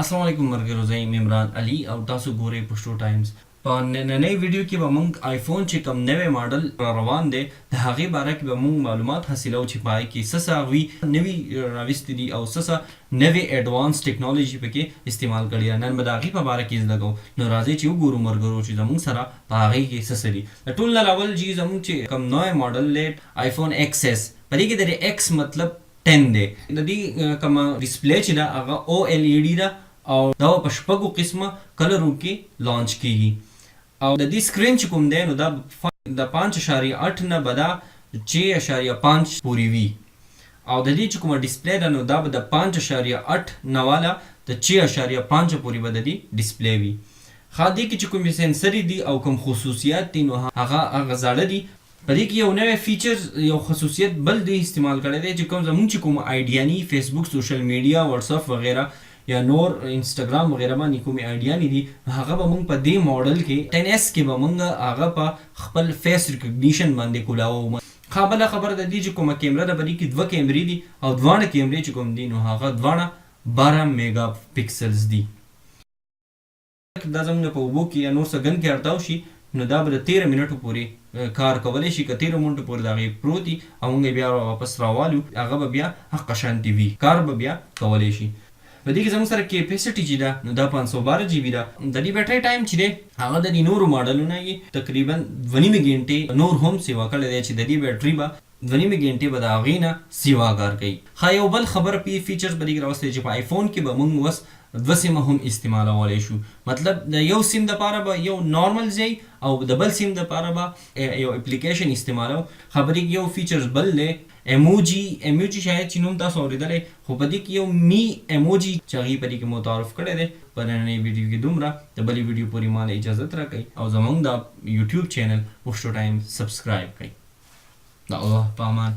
السلام علیکم مرګرو، زه یم عمران علي او تاسو ګورئ پښتو ټایمز. په نننۍ ویډیو کې به موږ آیفون چې کوم نوی ماډل را روان دی د هغې باره کې به موږ معلومات حاصلو چې په هغې کې څه څه هغوی نوي راویستي دي او څه څه نوې ایډوانس ټیکنالوژي پکې استعمال کړې ده. نن به د هغې په باره کې زده کوو. نو راځئ چې وګورو مرګرو چې زموږ سره په هغې کې څه څه دي. د ټول نه اول چې زموږ چې کوم نوی ماډل دی آیفون ایکس ایس، په دې کې د ایکس مطلب 10 دی. د دې کومه ډسپلی چې ده هغه او ایل ای ډي ده او دا په شپږو قسمه کلرو کې لانچ کیږي. او د دې سکرین چې کوم دی نو دا د 5.8 نه به دا 6.5 پورې وي. او د دې چې کومه ډسپلی ده نو دا به د 5.8 نه والا د 6.5 پورې به د دې ډسپلی وي. ښه دې کې چې کوم سنسري دي او کوم خصوصیات دي نو هغه زاړه دي. په دې کې یو نوی فیچرز یو خصوصیت بل دی استعمال کړی دی چې کوم زموږ چې کوم آیډیاني فیسبوک، سوشل میډیا، واتساپ وغیره یا نور انسټاګرام وغیره باندې کومې آیډیانې دي هغه به موږ په دې ماډل کې 10S کې به موږ هغه په خپل فیس ریکګنیشن باندې کولاوو. ښه بله خبره د دې چې کومه کیمره ده په دې کې 2 کیمرې دي او دواړه کیمرې چې کوم دي نو هغه دواړه 12 میګا پکسلز دي. دا زموږ په اوبو کې یا نور څه ګن کې اړتاو شي نو دا به د 13 منټو پورې کار کولی شي. که 13 منټو پورې د هغې پروت وي او موږ بیا واپس راوالو هغه به بیا حق شانتې وي، کار به بیا کولی شي. په دې کې زموږ سره کیپیسټي چې ده نو دا 512 جی بي ده. د دې بیټرۍ ټایم چې دی هغه د دې نورو ماډلونه یې تقریبا 2.5 غنټې نور هم سیوا کړی دی چې د دې بیټرۍ به 2.5 غنټې به د هغې نه سیوا کار کوي. ښه یو بل خبره فیچرز به دې کې راوستلی چې په آیفون کې به موږ اوس 2 سیمه هم استعمالولی شو. مطلب د یو سیم دپاره به یو نارمل ځای او د بل سیم دپاره به یو اپلیکیشن استعمالو. خبرې کې یو فیچرز بل دی ایموجي شاید چې نوم تاسو اورېدلی، خو په دې کې یو می ایموجي چې هغې په دې کې متعارف کړی دی. په نننۍ ویډیو کې دومره، د بلې ویډیو پورې ماله اجازت راکوئ او زموږ د یوټیوب چینل پښتو ټایم سبسکرایب کړئ. د الله په امان.